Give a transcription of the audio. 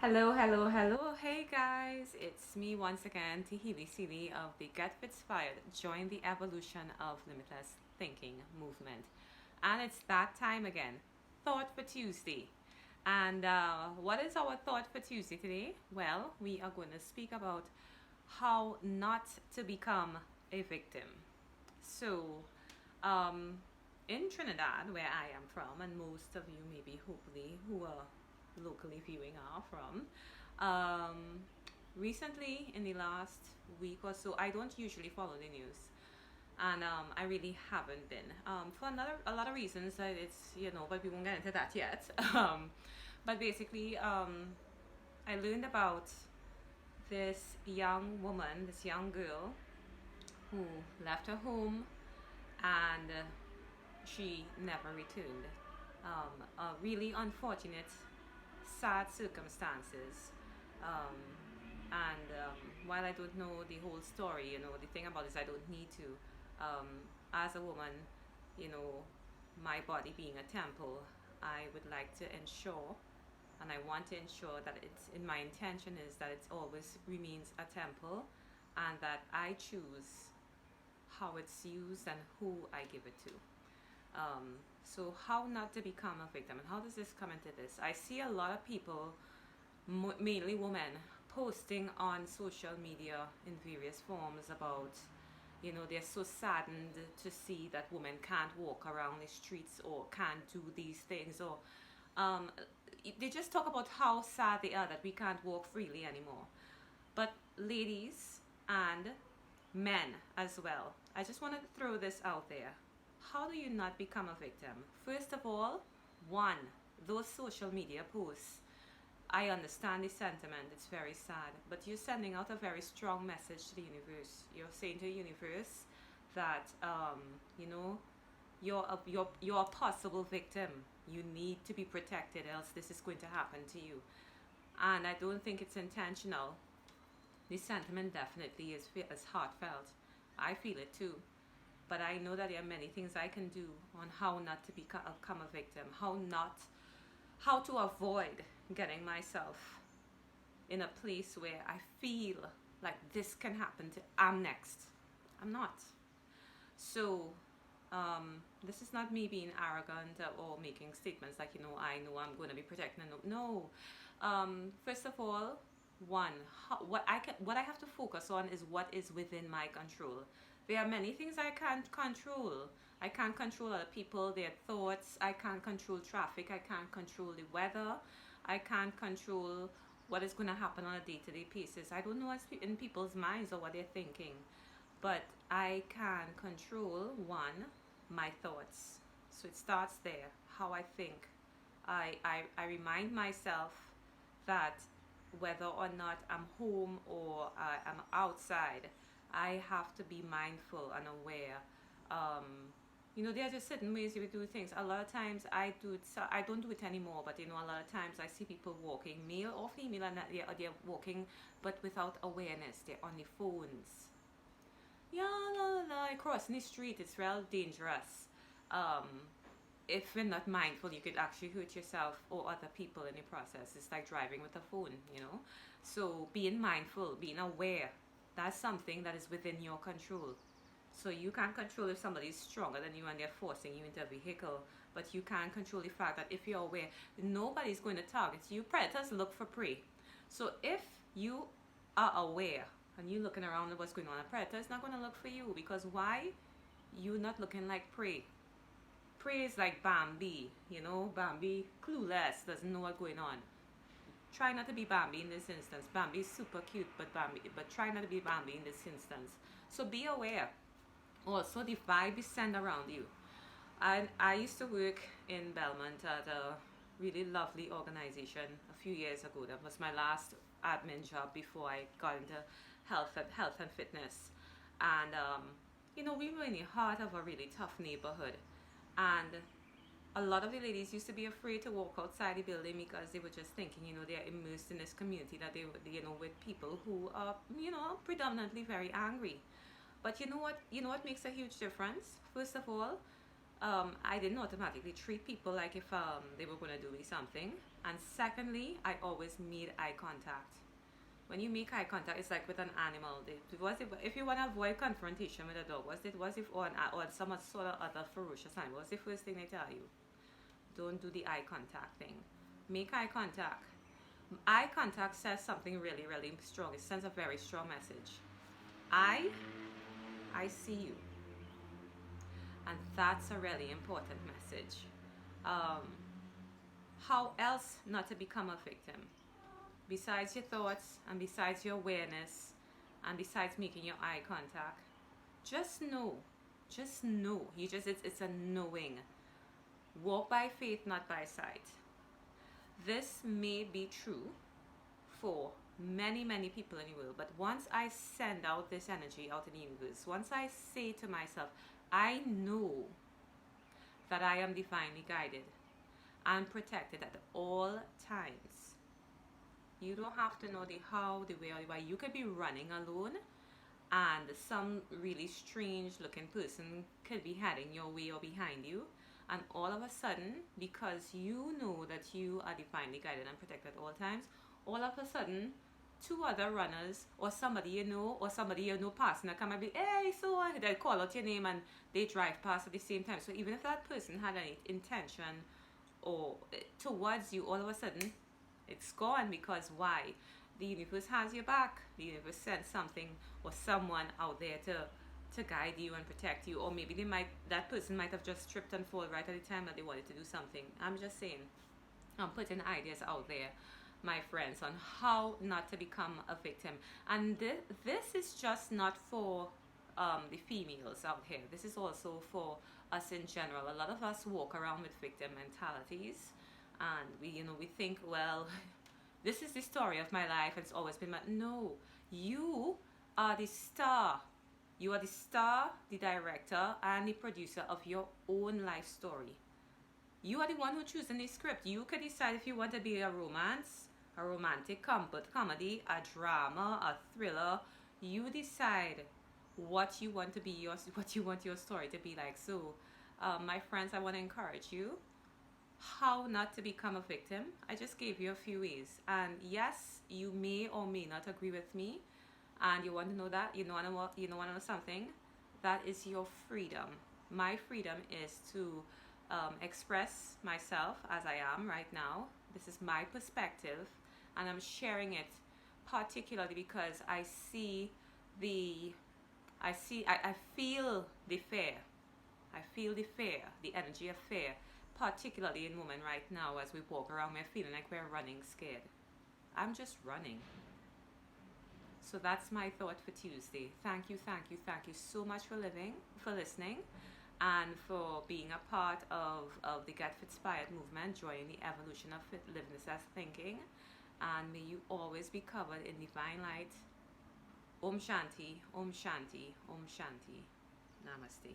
Hello, hello, hello. Hey guys, it's me once again, Tihili Sili of the Get Fitzfired. Join the evolution of limitless thinking movement. And it's that time again. Thought for Tuesday. And what is our thought for Tuesday today? Well, we are going to speak about how not to become a victim. So, um, in Trinidad, where I am from, and most of you maybe hopefully who are locally viewing are from, um, recently in the last week or so, I don't usually follow the news, and I really haven't been for a lot of reasons. It's but we won't get into that yet. But basically, I learned about this young woman, this young girl who left her home and she never returned. A really unfortunate, sad circumstances. Um, and while I don't know the whole story, the thing about this, I don't need to. As a woman, you know, my body being a temple, I would like to ensure, and I want to ensure that it's in my intention is that it always remains a temple, and that I choose how it's used and who I give it to. So how not to become a victim, and how does this come into this? I see a lot of people, mainly women, posting on social media in various forms about, they're so saddened to see that women can't walk around the streets or can't do these things, or um, they just talk about how sad they are that we can't walk freely anymore. But ladies and men as well, I just want to throw this out there. How do you not become a victim? First of all, one, those social media posts, I understand the sentiment, it's very sad, but you're sending out a very strong message to the universe. You're saying to the universe that, you're a possible victim. You need to be protected, else this is going to happen to you. And I don't think it's intentional. The sentiment definitely is heartfelt. I feel it too. But I know that there are many things I can do on how not to become a victim, how to avoid getting myself in a place where I feel like this can happen to, I'm next. I'm not. So, this is not me being arrogant or making statements like, I know I'm going to be protected. No. First of all, one, what I have to focus on is what is within my control. There are many things I can't control. I can't control other people, their thoughts. I can't control traffic. I can't control the weather. I can't control what is going to happen on a day-to-day basis. I don't know what's in people's minds or what they're thinking. But I can control, one, my thoughts. So it starts there, how I think. I remind myself that whether or not I'm home or I'm outside, I have to be mindful and aware. There are just certain ways you do things. A lot of times I do it, so I don't do it anymore, but a lot of times I see people walking, male or female, and they're walking, but without awareness. They're on their phones. Yeah, no, crossing the street, it's real dangerous. If we're not mindful, you could actually hurt yourself or other people in the process. It's like driving with a phone. So being mindful, being aware, that's something that is within your control. So you can't control if somebody is stronger than you and they're forcing you into a vehicle, but you can control the fact that if you're aware, nobody's going to target you. Predators look for prey. So if you are aware and you're looking around at what's going on, a predator is not going to look for you, because why? You're not looking like prey. Prey is like Bambi, Bambi, clueless, doesn't know what's going on. Try not to be Bambi in this instance. Bambi is super cute, but try not to be Bambi in this instance. So be aware. Also, the vibe is sent around you. I used to work in Belmont at a really lovely organization a few years ago. That was my last admin job before I got into health and fitness. And we were in the heart of a really tough neighborhood, and a lot of the ladies used to be afraid to walk outside the building because they were just thinking, they're immersed in this community that they, with people who are, predominantly very angry. But you know what? You know what makes a huge difference? First of all, I didn't automatically treat people like if they were going to do me something. And secondly, I always made eye contact. When you make eye contact, it's like with an animal. If you want to avoid confrontation with a dog, or some sort of other ferocious animal, what's the first thing they tell you? Don't do the eye contact thing. Make eye contact. Eye contact says something really, really strong. It sends a very strong message. I see you. And that's a really important message. How else not to become a victim? Besides your thoughts and besides your awareness and besides making your eye contact, just know. It's a knowing. Walk by faith, not by sight. This may be true for many, many people in the world, but once I send out this energy out in the universe, once I say to myself, I know that I am divinely guided and protected at all times. You don't have to know the how, the where, the why. You could be running alone and some really strange looking person could be heading your way or behind you, and all of a sudden, because you know that you are divinely guided and protected at all times, all of a sudden two other runners or somebody you know passing and come and be, hey, so they call out your name and they drive past at the same time. So even if that person had any intention or towards you, all of a sudden it's gone. Because why? The universe has your back. The universe sent something or someone out there to guide you and protect you. Or maybe that person might have just tripped and fall right at the time that they wanted to do something. I'm just saying, I'm putting ideas out there, my friends, on how not to become a victim. And this is just not for the females out here. This is also for us in general. A lot of us walk around with victim mentalities, and we think, well, this is the story of my life. It's always been no. You are the star. You are the star, the director, and the producer of your own life story. You are the one who chooses the script. You can decide if you want to be a romance, a romantic comedy, a drama, a thriller. You decide what you want to be, what you want your story to be like. So, my friends, I want to encourage you how not to become a victim. I just gave you a few ways, and yes, you may or may not agree with me, and you want to know that, you want to know something. That is your freedom. My freedom is to express myself as I am right now. This is my perspective, and I'm sharing it particularly because I feel the fear. I feel the fear, the energy of fear, particularly in women right now as we walk around, we're feeling like we're running scared. I'm just running. So that's my thought for Tuesday. Thank you so much for listening, and for being a part of the Get Fitspired movement, joining the evolution of liveness as thinking. And may you always be covered in divine light. Om Shanti, Om Shanti, Om Shanti. Namaste.